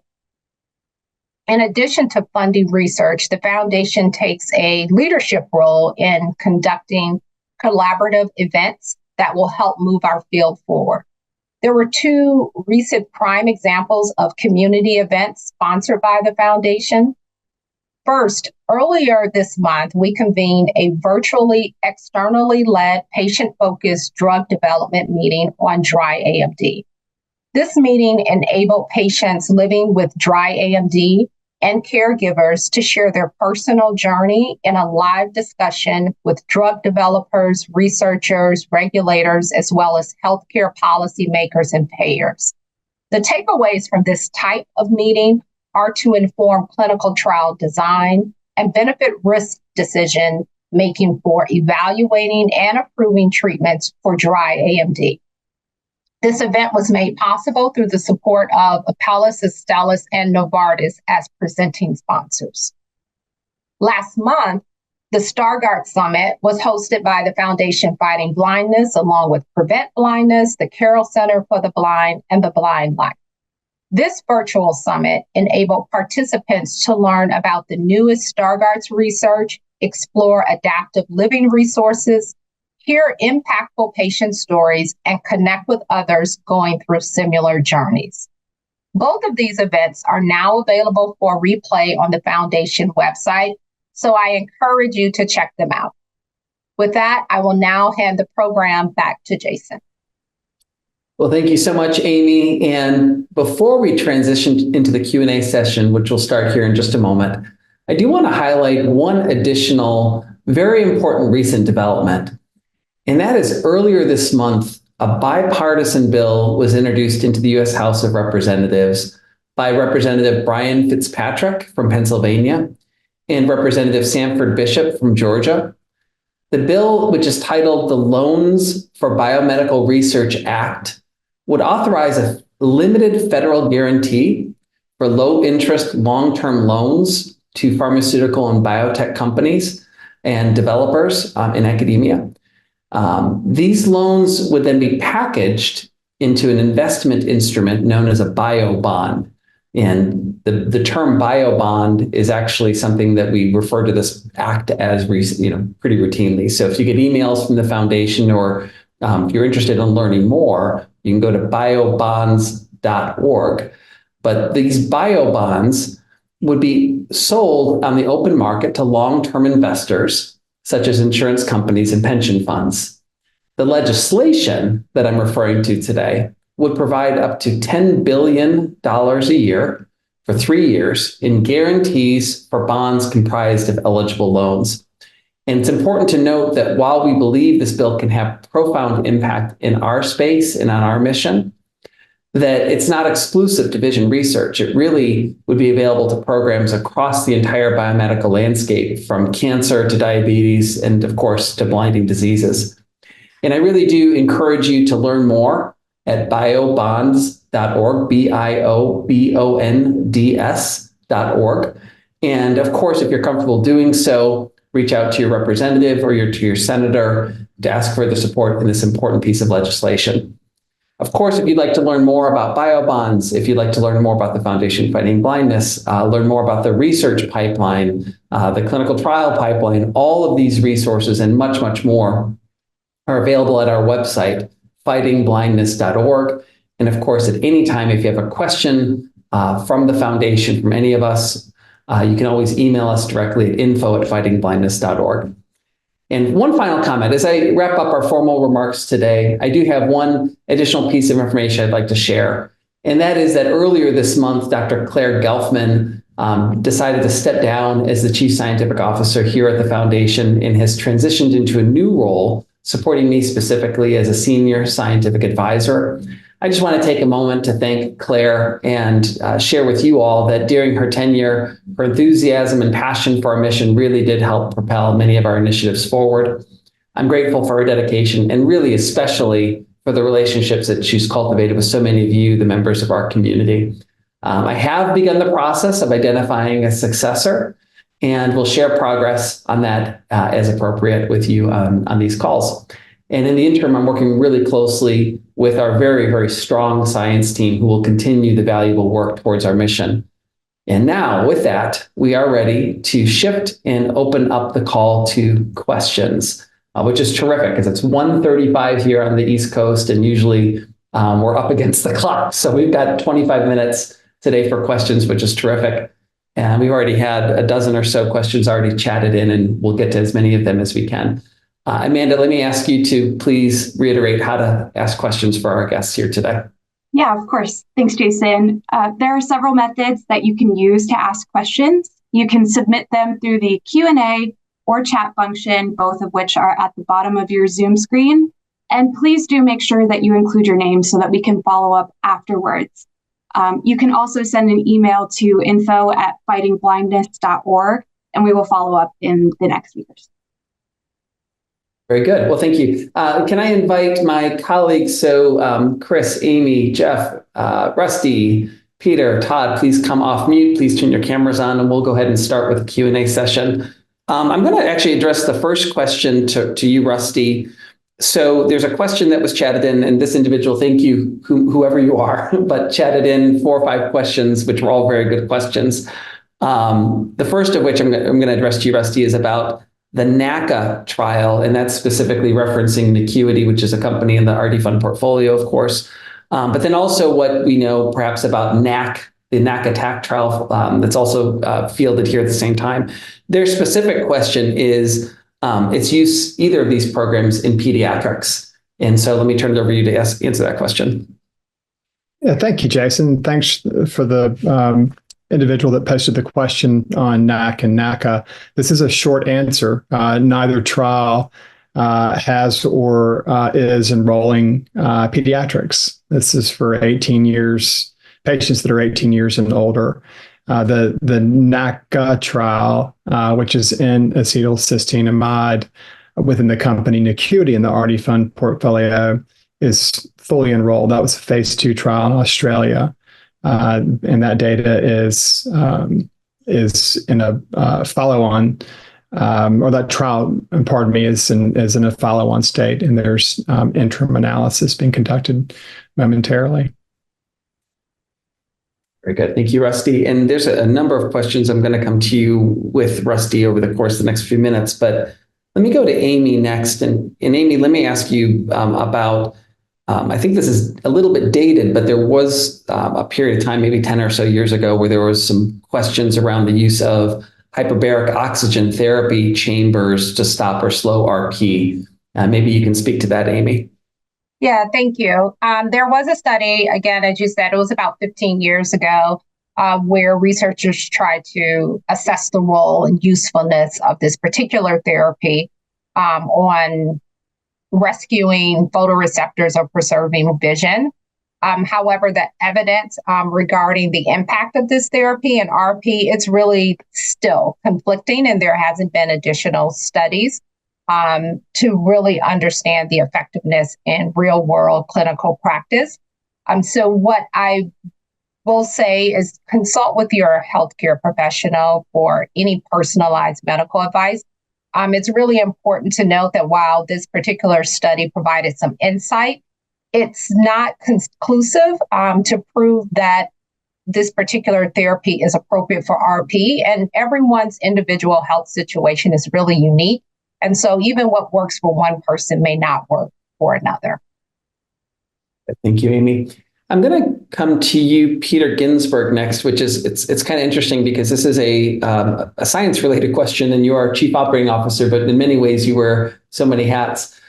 In addition to funding research, the Foundation takes a leadership role in conducting collaborative events that will help move our field forward. There were two recent prime examples of community events sponsored by the Foundation. First, earlier this month, we convened a virtually externally led patient-focused drug development meeting on dry AMD. This meeting enabled patients living with dry AMD and caregivers to share their personal journey in a live discussion with drug developers, researchers, regulators, as well as healthcare policymakers and payers. The takeaways from this type of meeting are to inform clinical trial design and benefit risk decision making for evaluating and approving treatments for dry AMD. This event was made possible through the support of Apellis, Astellas, and Novartis as presenting sponsors. Last month, the Stargardt Summit was hosted by the Foundation Fighting Blindness, along with Prevent Blindness, the Carroll Center for the Blind, and the Blind Life. This virtual summit enabled participants to learn about the newest Stargardt's research, explore adaptive living resources, hear impactful patient stories, and connect with others going through similar journeys. Both of these events are now available for replay on the Foundation website, so I encourage you to check them out. With that, I will now hand the program back to Jason. Well, thank you so much, Amy. And before we transition into the Q&A session, which will start here in just a moment, I do want to highlight one additional very important recent development. And that is earlier this month, a bipartisan bill was introduced into the U.S. House of Representatives by Representative Brian Fitzpatrick from Pennsylvania and Representative Sanford Bishop from Georgia. The bill, which is titled the Loans for Biomedical Research Act, would authorize a limited federal guarantee for low-interest long-term loans to pharmaceutical and biotech companies and developers in academia. These loans would then be packaged into an investment instrument known as a bio bond. And the term bio bond is actually something that we refer to this act as pretty routinely. So if you get emails from the foundation or if you're interested in learning more, you can go to biobonds.org. But these bio bonds would be sold on the open market to long-term investors, such as insurance companies and pension funds. The legislation that I'm referring to today would provide up to $10 billion a year for 3 years in guarantees for bonds comprised of eligible loans. And it's important to note that while we believe this bill can have profound impact in our space and on our mission, that it's not exclusive to vision research. It really would be available to programs across the entire biomedical landscape, from cancer to diabetes and, of course, to blinding diseases. And I really do encourage you to learn more at biobonds.org, biobonds.org. And of course, if you're comfortable doing so, reach out to your representative or to your senator to ask further support in this important piece of legislation. Of course, if you'd like to learn more about biobonds, if you'd like to learn more about the Foundation Fighting Blindness, learn more about the research pipeline, the clinical trial pipeline, all of these resources and much, much more are available at our website, fightingblindness.org. And of course, at any time, if you have a question from the foundation, from any of us, you can always email us directly at info@fightingblindness.org. And one final comment, as I wrap up our formal remarks today, I do have one additional piece of information I'd like to share. And that is that earlier this month, Dr. Claire Gelfman decided to step down as the Chief Scientific Officer here at the Foundation and has transitioned into a new role, supporting me specifically as a Senior Scientific Advisor. I just want to take a moment to thank Claire and share with you all that during her tenure, her enthusiasm and passion for our mission really did help propel many of our initiatives forward. I'm grateful for her dedication and really especially for the relationships that she's cultivated with so many of you, the members of our community. I have begun the process of identifying a successor, and we'll share progress on that as appropriate with you on these calls. And in the interim, I'm working really closely with our very, very strong science team who will continue the valuable work towards our mission. And now with that, we are ready to shift and open up the call to questions, which is terrific because it's 1:35 here on the East Coast, and usually we're up against the clock. So we've got 25 minutes today for questions, which is terrific. And we've already had a dozen or so questions already chatted in, and we'll get to as many of them as we can. Amanda, let me ask you to please reiterate how to ask questions for our guests here today. Yeah, of course. Thanks, Jason. There are several methods that you can use to ask questions. You can submit them through the Q&A or chat function, both of which are at the bottom of your Zoom screen. And please do make sure that you include your name so that we can follow up afterwards. You can also send an email to info@fightingblindness.org, and we will follow up in the next week or so. Very good. Well, thank you. Can I invite my colleagues? So Chris, Amy, Jeff, Rusty, Peter, Todd, please come off mute. Please turn your cameras on, and we'll go ahead and start with the Q&A session. I'm going to actually address the first question to you, Rusty. So there's a question that was chatted in, and this individual, thank you, whoever you are, but chatted in 4 or 5 questions, which were all very good questions. The first of which I'm going to address to you, Rusty, is about the NACA trial, and that's specifically referencing Nacuity, which is a company in the RD Fund portfolio, of course. But then also what we know perhaps about NAC, the NAC attack trial that's also fielded here at the same time. Their specific question is its use, either of these programs, in pediatrics. And so let me turn it over to you to answer that question. Yeah, thank you, Jason. Thanks for the individual that posted the question on NAC and NACA. This is a short answer. Neither trial has or is enrolling pediatrics. This is for 18 years, patients that are 18 years and older. The NACA trial, which is in acetylcysteamide within the company Nacuity in the RD Fund portfolio, is fully enrolled. That was a phase 2 trial in Australia. And that data is in a follow-on, or that trial, pardon me, is in a follow-on state, and there's interim analysis being conducted momentarily. Very good. Thank you, Rusty. And there's a number of questions I'm going to come to you with, Rusty, over the course of the next few minutes. But let me go to Amy next. And Amy, let me ask you about, I think this is a little bit dated, but there was a period of time, maybe 10 or so years ago, where there was some questions around the use of hyperbaric oxygen therapy chambers to stop or slow RP. Maybe you can speak to that, Amy. Yeah, thank you. There was a study, again, as you said, it was about 15 years ago, where researchers tried to assess the role and usefulness of this particular therapy on rescuing photoreceptors or preserving vision. However, the evidence regarding the impact of this therapy and RP, it's really still conflicting, and there hasn't been additional studies to really understand the effectiveness in real world clinical practice. So what I will say is consult with your healthcare professional for any personalized medical advice. It's really important to note that while this particular study provided some insight, it's not conclusive to prove that this particular therapy is appropriate for RP, and everyone's individual health situation is really unique. And so even what works for one person may not work for another. Thank you, Amy. I'm going to come to you, Peter Ginsburg, next, which is, it's kind of interesting because this is a science-related question, and you are Chief Operating Officer, but in many ways you wear so many hats.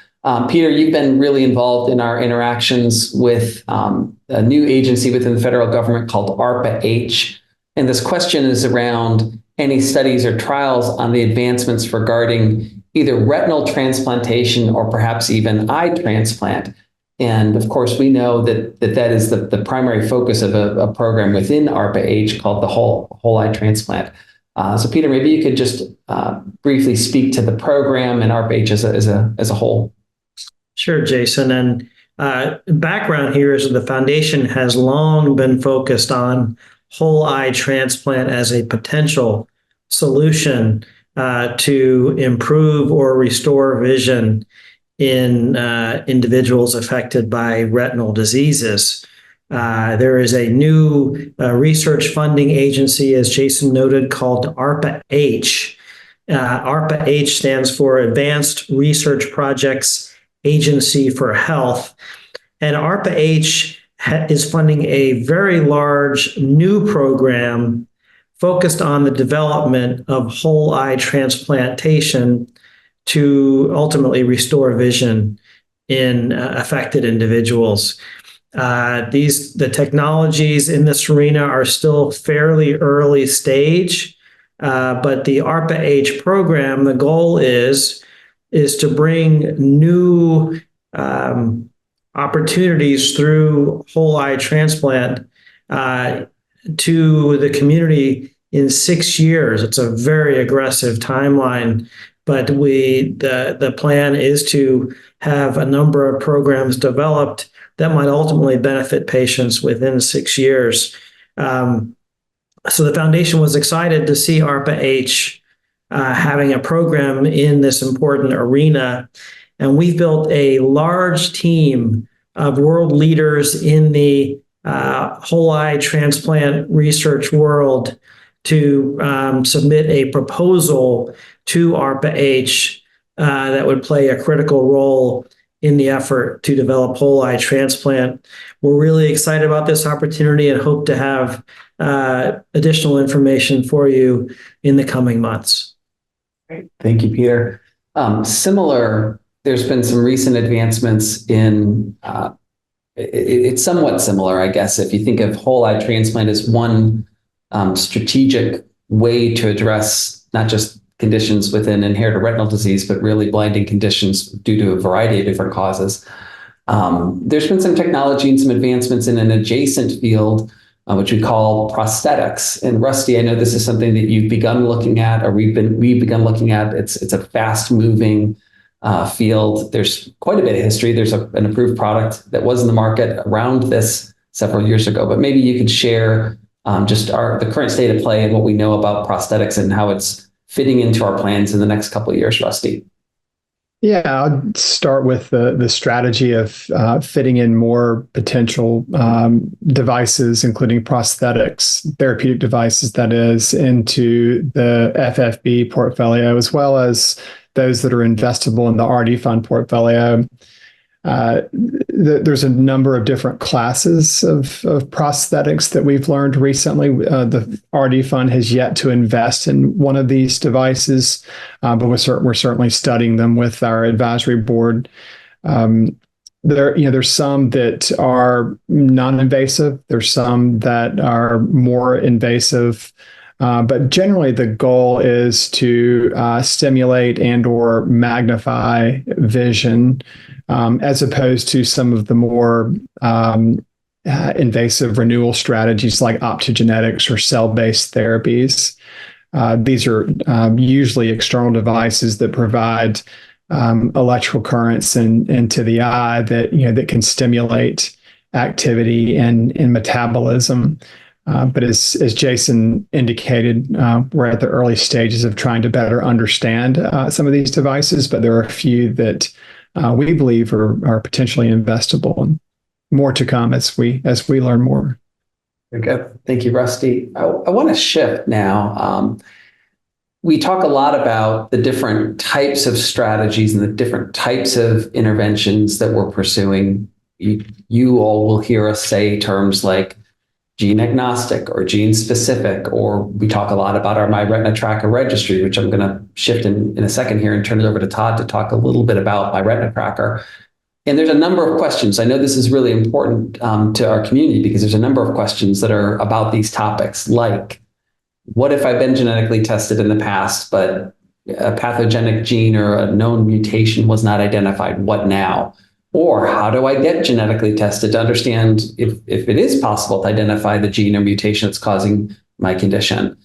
Peter, you've been really involved in our interactions with a new agency within the federal government called ARPA-H. And this question is around any studies or trials on the advancements regarding either retinal transplantation or perhaps even eye transplant. And of course, we know that is the primary focus of a program within ARPA-H called the whole eye transplant. So Peter, maybe you could just briefly speak to the program and ARPA-H as a whole. Sure, Jason. And background here is the foundation has long been focused on whole eye transplant as a potential solution to improve or restore vision in individuals affected by retinal diseases. There is a new research funding agency, as Jason noted, called ARPA-H. ARPA-H stands for Advanced Research Projects Agency for Health. And ARPA-H is funding a very large new program focused on the development of whole eye transplantation to ultimately restore vision in affected individuals. The technologies in this arena are still fairly early stage, but the ARPA-H program, the goal is to bring new opportunities through whole eye transplant to the community in 6 years. It's a very aggressive timeline, but the plan is to have a number of programs developed that might ultimately benefit patients within 6 years. So the foundation was excited to see ARPA-H having a program in this important arena. And we've built a large team of world leaders in the whole eye transplant research world to submit a proposal to ARPA-H that would play a critical role in the effort to develop whole eye transplant. We're really excited about this opportunity and hope to have additional information for you in the coming months. Great. Thank you, Peter. There's been some recent advancements in, it's somewhat similar, I guess, if you think of whole eye transplant as one strategic way to address not just conditions within inherited retinal disease, but really blinding conditions due to a variety of different causes. There's been some technology and some advancements in an adjacent field, which we call prosthetics. And Rusty, I know this is something that you've begun looking at, or we've begun looking at. It's a fast-moving field. There's quite a bit of history. There's an approved product that was in the market around this several years ago, but maybe you could share just the current state of play and what we know about prosthetics and how it's fitting into our plans in the next couple of years, Rusty. Yeah, I'll start with the strategy of fitting in more potential devices, including prosthetics, therapeutic devices, that is, into the FFB portfolio, as well as those that are investable in the RD fund portfolio. There's a number of different classes of prosthetics that we've learned recently. The RD fund has yet to invest in one of these devices, but we're certainly studying them with our advisory board. There's some that are non-invasive. There's some that are more invasive. But generally, the goal is to stimulate and or magnify vision, as opposed to some of the more invasive renewal strategies like optogenetics or cell-based therapies. These are usually external devices that provide electrical currents into the eye that can stimulate activity and metabolism. But as Jason indicated, we're at the early stages of trying to better understand some of these devices, but there are a few that we believe are potentially investable, and more to come as we learn more. Very good. Thank you, Rusty. I want to shift now. We talk a lot about the different types of strategies and the different types of interventions that we're pursuing. You all will hear us say terms like gene agnostic or gene specific, or we talk a lot about our My Retina Tracker registry, which I'm going to shift in a second here and turn it over to Todd to talk a little bit about My Retina Tracker. And there's a number of questions. I know this is really important to our community because there's a number of questions that are about these topics, like, what if I've been genetically tested in the past, but a pathogenic gene or a known mutation was not identified? What now? Or how do I get genetically tested to understand if it is possible to identify the gene or mutation that's causing my condition?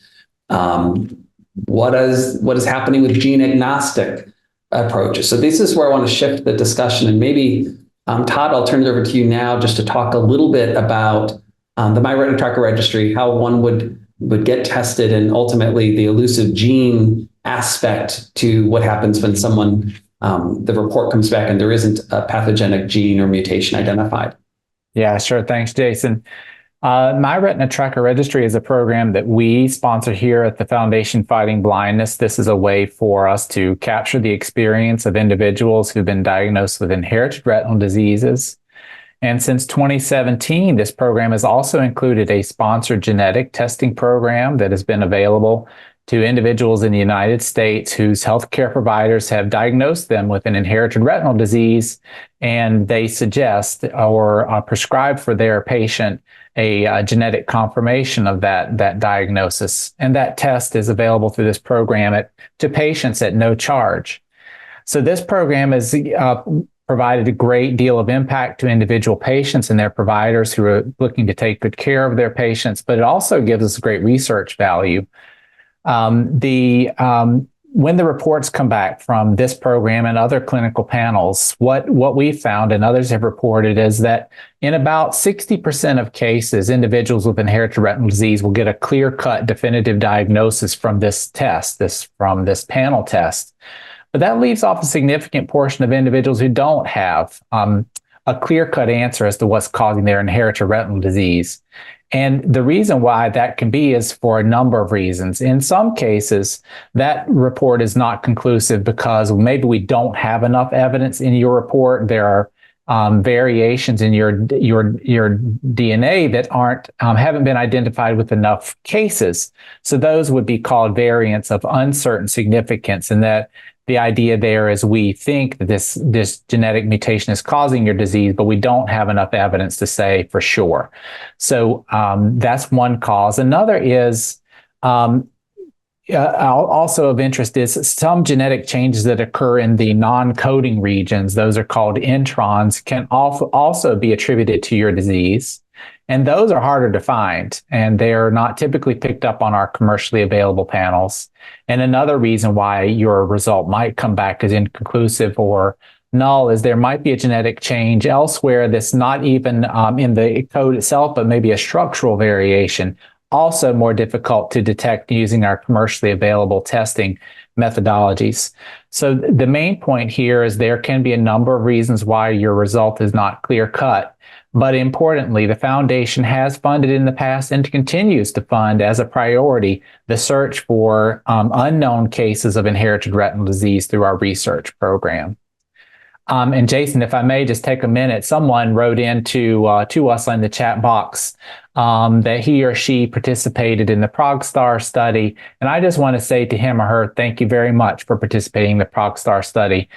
What is happening with gene agnostic approaches? So this is where I want to shift the discussion, and maybe Todd, I'll turn it over to you now just to talk a little bit about the My Retina Tracker Registry, how one would get tested, and ultimately the elusive gene aspect to what happens when someone the report comes back and there isn't a pathogenic gene or mutation identified. Yeah, sure. Thanks, Jason. My Retina Tracker Registry is a program that we sponsor here at the Foundation Fighting Blindness. This is a way for us to capture the experience of individuals who've been diagnosed with inherited retinal diseases. And since 2017, this program has also included a sponsored genetic testing program that has been available to individuals in the United States whose healthcare providers have diagnosed them with an inherited retinal disease, and they suggest or prescribe for their patient a genetic confirmation of that diagnosis. And that test is available through this program to patients at no charge. So this program has provided a great deal of impact to individual patients and their providers who are looking to take good care of their patients, but it also gives us great research value. When the reports come back from this program and other clinical panels, what we found and others have reported is that in about 60% of cases, individuals with inherited retinal disease will get a clear-cut definitive diagnosis from this test, from this panel test. But that leaves off a significant portion of individuals who don't have a clear-cut answer as to what's causing their inherited retinal disease. And the reason why that can be is for a number of reasons. In some cases, that report is not conclusive because maybe we don't have enough evidence in your report. There are variations in your DNA that haven't been identified with enough cases. So those would be called variants of uncertain significance, and that the idea there is we think that this genetic mutation is causing your disease, but we don't have enough evidence to say for sure. So that's one cause. Another is also of interest is some genetic changes that occur in the non-coding regions. Those are called introns, can also be attributed to your disease. And those are harder to find, and they're not typically picked up on our commercially available panels. And another reason why your result might come back as inconclusive or null is there might be a genetic change elsewhere that's not even in the code itself, but maybe a structural variation, also more difficult to detect using our commercially available testing methodologies. So the main point here is there can be a number of reasons why your result is not clear-cut. But importantly, the foundation has funded in the past and continues to fund as a priority the search for unknown cases of inherited retinal disease through our research program. And Jason, if I may just take a minute, someone wrote in to us in the chat box that he or she participated in the ProgStar study. And I just want to say to him or her, thank you very much for participating in the ProgStar study.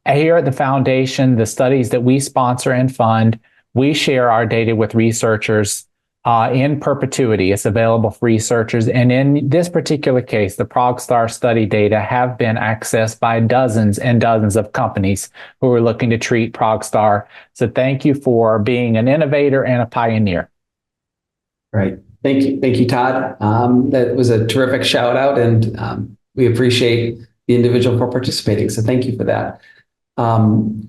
Here at the foundation, the studies that we sponsor and fund, we share our data with researchers in perpetuity. It's available for researchers. And in this particular case, the ProgStar study data have been accessed by dozens and dozens of companies who are looking to treat ProgStar. So thank you for being an innovator and a pioneer. Right. Thank you. Thank you, Todd. That was a terrific shout out, and we appreciate the individual for participating. So thank you for that.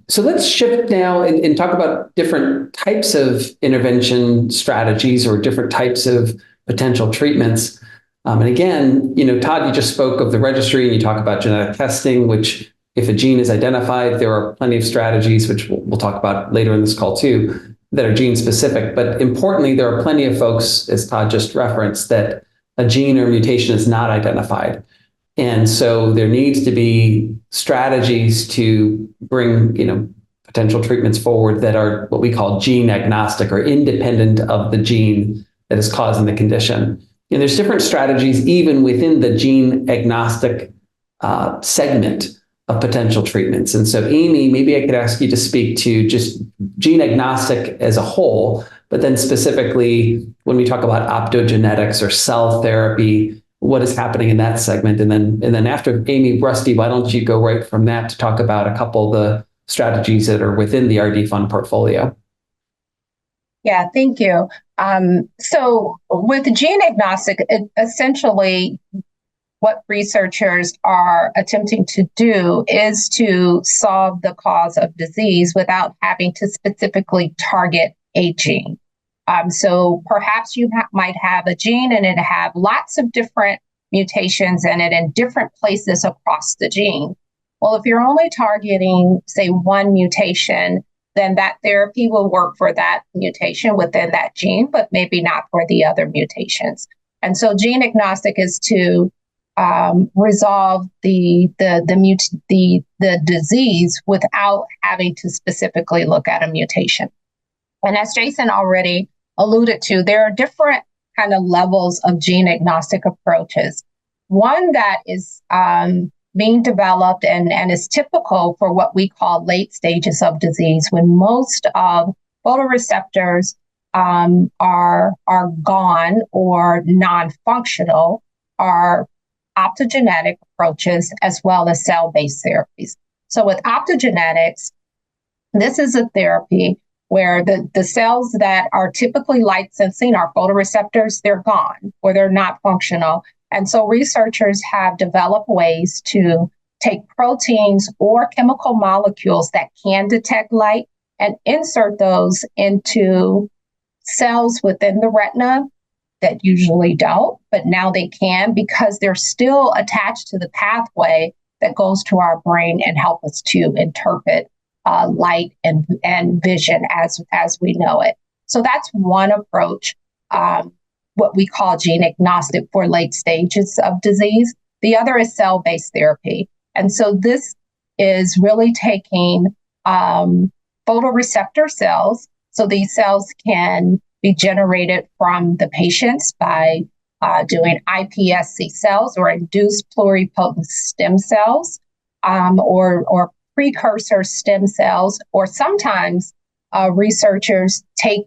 So let's shift now and talk about different types of intervention strategies or different types of potential treatments. And again, Todd, you just spoke of the registry and you talk about genetic testing, which if a gene is identified, there are plenty of strategies, which we'll talk about later in this call too, that are gene specific. But importantly, there are plenty of folks, as Todd just referenced, that a gene or mutation is not identified. And so there needs to be strategies to bring, potential treatments forward that are what we call gene agnostic or independent of the gene that is causing the condition. And there's different strategies even within the gene agnostic segment of potential treatments. And so, Amy, maybe I could ask you to speak to just gene agnostic as a whole, but then specifically when we talk about optogenetics or cell therapy, what is happening in that segment. And then after Amy, Rusty, why don't you go right from that to talk about a couple of the strategies that are within the RD fund portfolio. Yeah, thank you. So with gene agnostic, essentially what researchers are attempting to do is to solve the cause of disease without having to specifically target a gene. So perhaps you might have a gene and it have lots of different mutations in it in different places across the gene. Well, if you're only targeting, say, one mutation, then that therapy will work for that mutation within that gene, but maybe not for the other mutations. And so gene agnostic is to resolve the disease without having to specifically look at a mutation. And as Jason already alluded to, there are different kind of levels of gene agnostic approaches. One that is being developed and is typical for what we call late stages of disease, when most of photoreceptors are gone or non-functional, are optogenetic approaches as well as cell-based therapies. So with optogenetics, this is a therapy where the cells that are typically light sensing, our photoreceptors, they're gone or they're not functional. And so researchers have developed ways to take proteins or chemical molecules that can detect light and insert those into cells within the retina that usually don't, but now they can because they're still attached to the pathway that goes to our brain and help us to interpret light and vision as we know it. So that's one approach, what we call gene agnostic for late stages of disease. The other is cell-based therapy. And so this is really taking photoreceptor cells. So these cells can be generated from the patients by doing iPSC cells or induced pluripotent stem cells or precursor stem cells, or sometimes researchers take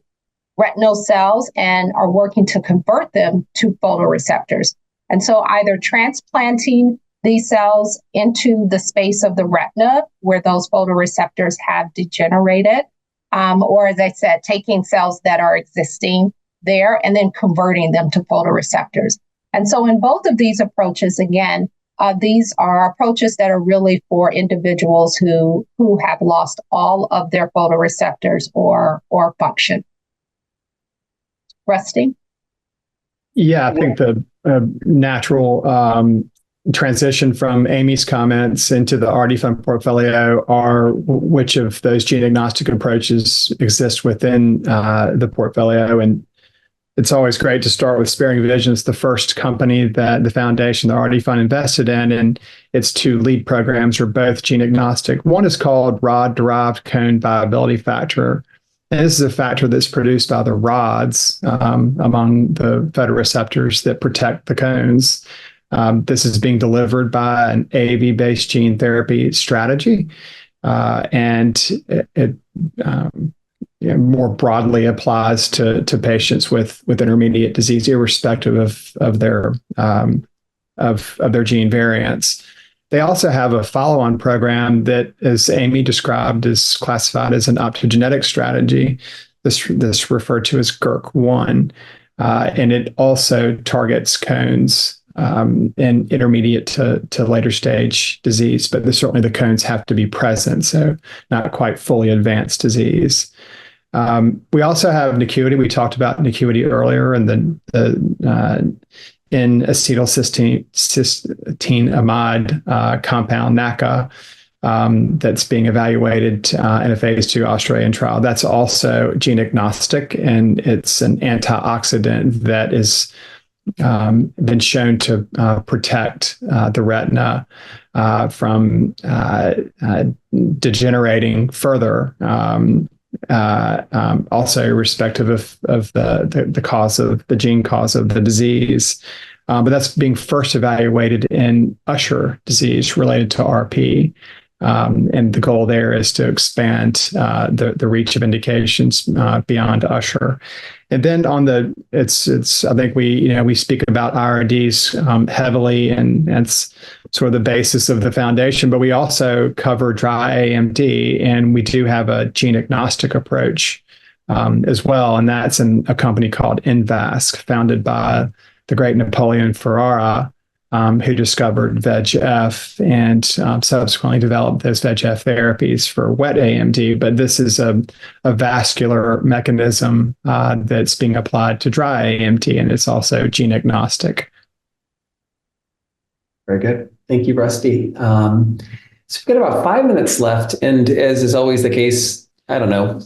retinal cells and are working to convert them to photoreceptors. And so either transplanting these cells into the space of the retina where those photoreceptors have degenerated, or as I said, taking cells that are existing there and then converting them to photoreceptors. And so in both of these approaches, again, these are approaches that are really for individuals who have lost all of their photoreceptors or function. Rusty? Yeah, I think the natural transition from Amy's comments into the RD Fund portfolio are which of those gene agnostic approaches exist within the portfolio. And it's always great to start with Sparing Vision. It's the first company that the foundation, the RD Fund, invested in, and its two lead programs are both gene agnostic. One is called rod-derived cone viability factor. And this is a factor that's produced by the rods among the photoreceptors that protect the cones. This is being delivered by an AAV-based gene therapy strategy, and it more broadly applies to patients with intermediate disease, irrespective of their gene variants. They also have a follow-on program that, as Amy described, is classified as an optogenetic strategy. This referred to as GERK1, and it also targets cones in intermediate to later stage disease, but certainly the cones have to be present, so not quite fully advanced disease. We also have Nacuity. We talked about Nacuity earlier, and then the N-acetylcysteamide compound, NACA, that's being evaluated in a phase 2 Australian trial. That's also gene agnostic, and it's an antioxidant that is been shown to protect the retina from degenerating further, also irrespective of the cause of the gene cause of the disease. But that's being first evaluated in Usher disease related to RP. And the goal there is to expand the reach of indications beyond Usher. And then on the, it's I think we speak about IRDs heavily, and it's sort of the basis of the foundation, but we also cover dry AMD, and we do have a gene agnostic approach as well. And that's in a company called Invask, founded by the great Napoleon Ferrara, who discovered VEGF and subsequently developed those VEGF therapies for wet AMD. But this is a vascular mechanism that's being applied to dry AMD, and it's also gene agnostic. Very good. Thank you, Rusty. So we've got about 5 minutes left. And as is always the case, I don't know,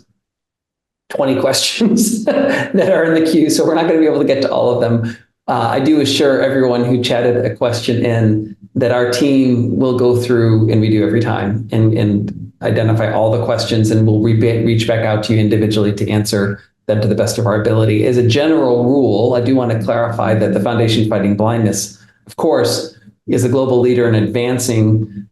20 questions that are in the queue. So we're not going to be able to get to all of them. I do assure everyone who chatted a question in that our team will go through, and we do every time, and identify all the questions, and we'll reach back out to you individually to answer them to the best of our ability. As a general rule, I do want to clarify that the Foundation Fighting Blindness, of course, is a global leader in advancing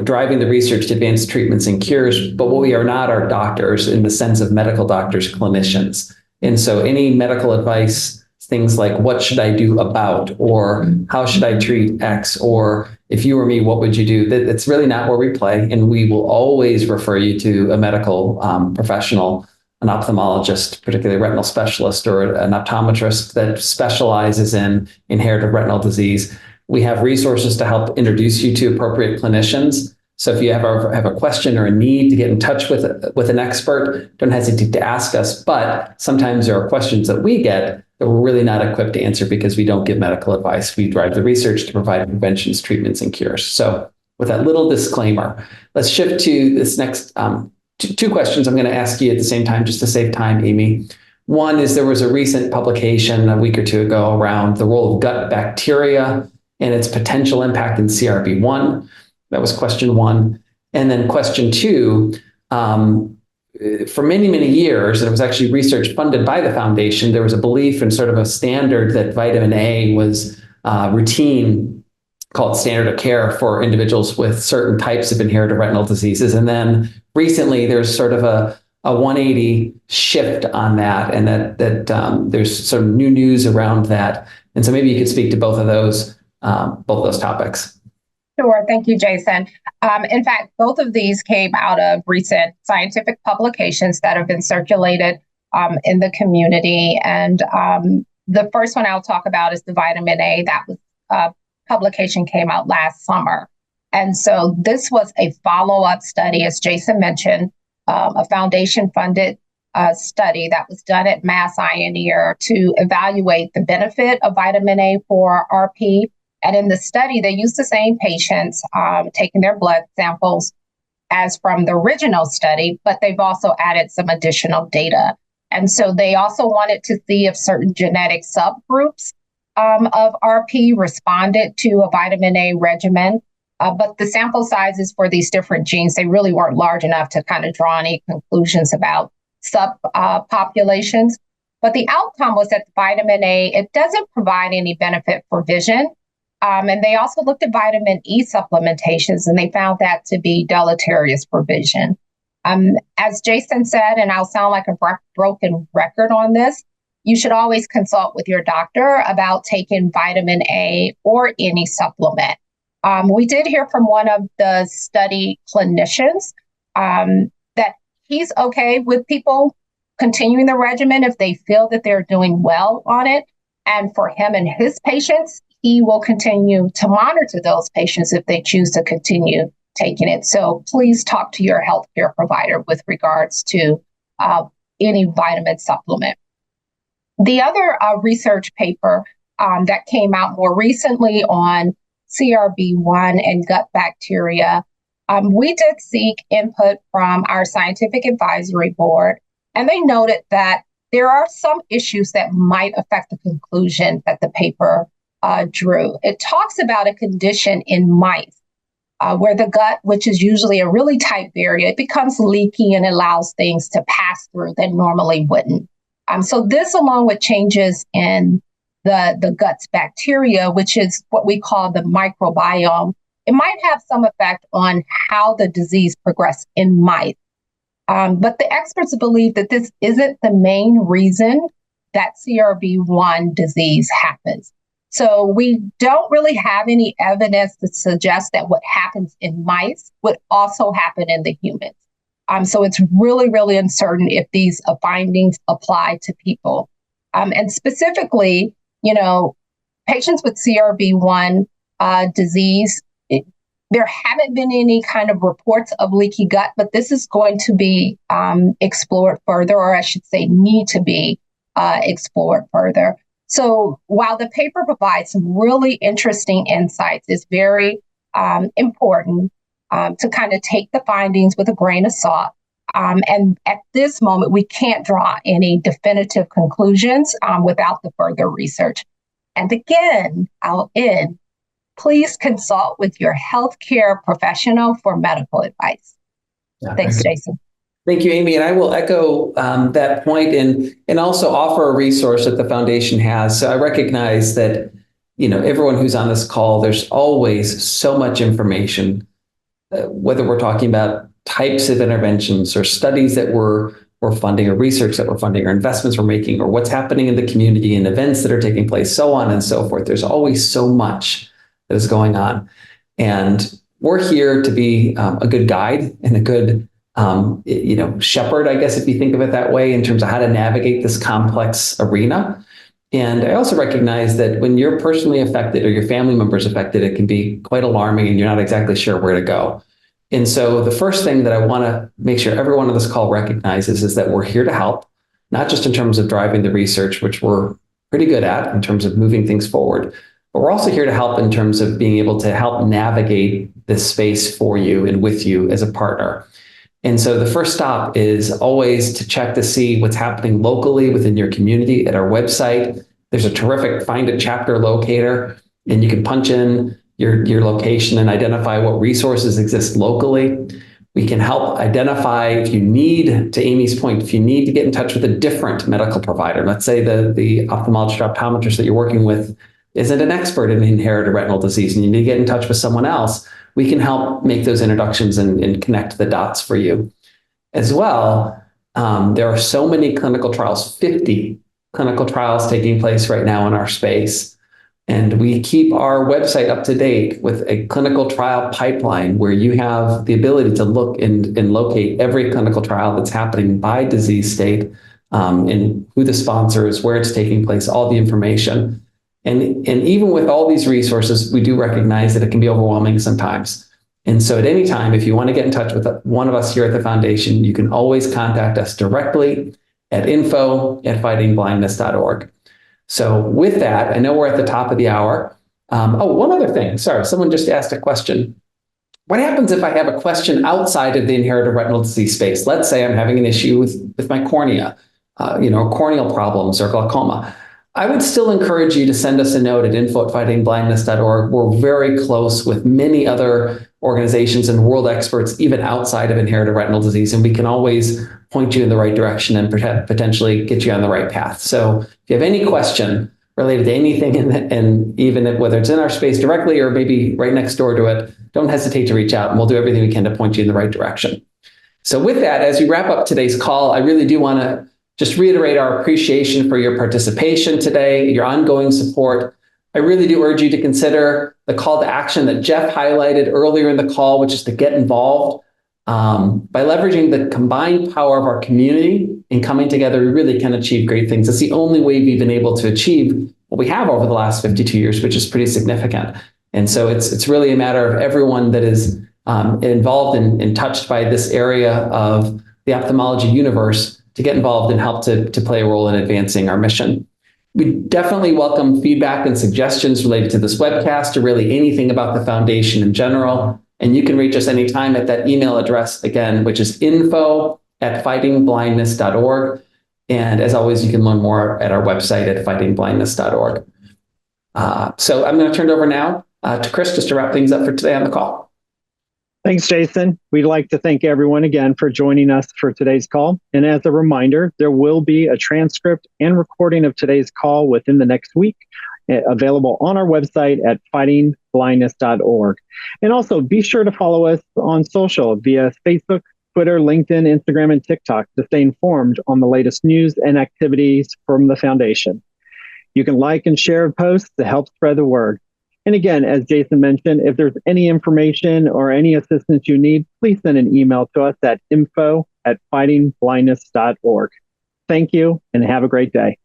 driving the research to advance treatments and cures, but what we are not are doctors in the sense of medical doctors, clinicians. And so any medical advice, things like what should I do about, or how should I treat X, or if you were me, what would you do? That's really not where we play. And we will always refer you to a medical professional, an ophthalmologist, particularly a retinal specialist, or an optometrist that specializes in inherited retinal disease. We have resources to help introduce you to appropriate clinicians. So if you have a question or a need to get in touch with an expert, don't hesitate to ask us. But sometimes there are questions that we get that we're really not equipped to answer because we don't give medical advice. We drive the research to provide preventions, treatments, and cures. So with that little disclaimer, let's shift to this next two questions I'm going to ask you at the same time, just to save time, Amy. One is, there was a recent publication a week or two ago around the role of gut bacteria and its potential impact in CRB1. That was question one. And then question two, for many, many years, and it was actually research funded by the foundation, there was a belief in sort of a standard that vitamin A was routine, called standard of care for individuals with certain types of inherited retinal diseases. And then recently there's sort of a 180 shift on that, and that there's sort of new news around that. And so maybe you could speak to both of those topics. Sure. Thank you, Jason. In fact, both of these came out of recent scientific publications that have been circulated in the community. And the first one I'll talk about is the vitamin A. That was publication came out last summer. And so this was a follow-up study, as Jason mentioned, a foundation-funded study that was done at Mass Eye and Ear to evaluate the benefit of vitamin A for RP. And in the study, they used the same patients, taking their blood samples as from the original study, but they've also added some additional data. And so they also wanted to see if certain genetic subgroups of RP responded to a vitamin A regimen. But the sample sizes for these different genes, they really weren't large enough to kind of draw any conclusions about subpopulations. But the outcome was that vitamin A, it doesn't provide any benefit for vision. And they also looked at vitamin E supplementations, and they found that to be deleterious for vision. As Jason said, and I'll sound like a broken record on this, you should always consult with your doctor about taking vitamin A or any supplement. We did hear from one of the study clinicians that he's okay with people continuing the regimen if they feel that they're doing well on it. And for him and his patients, he will continue to monitor those patients if they choose to continue taking it. So please talk to your healthcare provider with regards to any vitamin supplement. The other research paper that came out more recently on CRB1 and gut bacteria, we did seek input from our scientific advisory board, and they noted that there are some issues that might affect the conclusion that the paper drew. It talks about a condition in mice where the gut, which is usually a really tight barrier, it becomes leaky and allows things to pass through that normally wouldn't. So this, along with changes in the gut's bacteria, which is what we call the microbiome, it might have some effect on how the disease progressed in mice. But the experts believe that this isn't the main reason that CRB1 disease happens. So we don't really have any evidence to suggest that what happens in mice would also happen in the humans. So it's really, really uncertain if these findings apply to people. And specifically, patients with CRB1 disease, there haven't been any kind of reports of leaky gut, but this is going to be explored further, or I should say need to be explored further. So while the paper provides some really interesting insights, it's very important to kind of take the findings with a grain of salt. And at this moment, we can't draw any definitive conclusions without the further research. And again, I'll end. Please consult with your healthcare professional for medical advice. Yeah, thanks, Jason. Thank you, Amy. And I will echo that point and also offer a resource that the foundation has. So I recognize that, everyone who's on this call, there's always so much information, whether we're talking about types of interventions or studies that we're funding or research that we're funding or investments we're making or what's happening in the community and events that are taking place, so on and so forth. There's always so much that is going on. And we're here to be a good guide and a good shepherd, I guess, if you think of it that way, in terms of how to navigate this complex arena. And I also recognize that when you're personally affected or your family members affected, it can be quite alarming and you're not exactly sure where to go. And so the first thing that I want to make sure everyone on this call recognizes is that we're here to help, not just in terms of driving the research, which we're pretty good at in terms of moving things forward, but we're also here to help in terms of being able to help navigate this space for you and with you as a partner. And so the first stop is always to check to see what's happening locally within your community at our website. There's a terrific Find a Chapter locator, and you can punch in your location and identify what resources exist locally. We can help identify if you need, to Amy's point, if you need to get in touch with a different medical provider. Let's say the ophthalmologist or optometrist that you're working with isn't an expert in inherited retinal disease and you need to get in touch with someone else. We can help make those introductions and connect the dots for you. As well, there are so many clinical trials, 50 clinical trials taking place right now in our space. And we keep our website up to date with a clinical trial pipeline where you have the ability to look and locate every clinical trial that's happening by disease state, and who the sponsor is, where it's taking place, all the information. And even with all these resources, we do recognize that it can be overwhelming sometimes. And so at any time, if you want to get in touch with one of us here at the Foundation, you can always contact us directly at info@fightingblindness.org. So with that, I know we're at the top of the hour. One other thing. Sorry, someone just asked a question. What happens if I have a question outside of the inherited retinal disease space? Let's say I'm having an issue with my cornea, corneal problems or glaucoma. I would still encourage you to send us a note at info@fightingblindness.org. We're very close with many other organizations and world experts, even outside of inherited retinal disease, and we can always point you in the right direction and potentially get you on the right path. So if you have any question related to anything, and even whether it's in our space directly or maybe right next door to it, don't hesitate to reach out and we'll do everything we can to point you in the right direction. So with that, as we wrap up today's call, I really do want to just reiterate our appreciation for your participation today, your ongoing support. I really do urge you to consider the call to action that Jeff highlighted earlier in the call, which is to get involved. By leveraging the combined power of our community and coming together, we really can achieve great things. It's the only way we've been able to achieve what we have over the last 52 years, which is pretty significant. And so it's really a matter of everyone that is involved and touched by this area of the ophthalmology universe to get involved and help to play a role in advancing our mission. We definitely welcome feedback and suggestions related to this webcast or really anything about the Foundation in general. And you can reach us anytime at that email address again, which is info@fightingblindness.org. And as always, you can learn more at our website at fightingblindness.org. So I'm going to turn it over now to Chris just to wrap things up for today on the call. Thanks, Jason. We'd like to thank everyone again for joining us for today's call. And as a reminder, there will be a transcript and recording of today's call within the next week, available on our website at fightingblindness.org. And also be sure to follow us on social via Facebook, Twitter, LinkedIn, Instagram, and TikTok to stay informed on the latest news and activities from the Foundation. You can like and share posts to help spread the word. And again, as Jason mentioned, if there's any information or any assistance you need, please send an email to us at info@fightingblindness.org. Thank you and have a great day.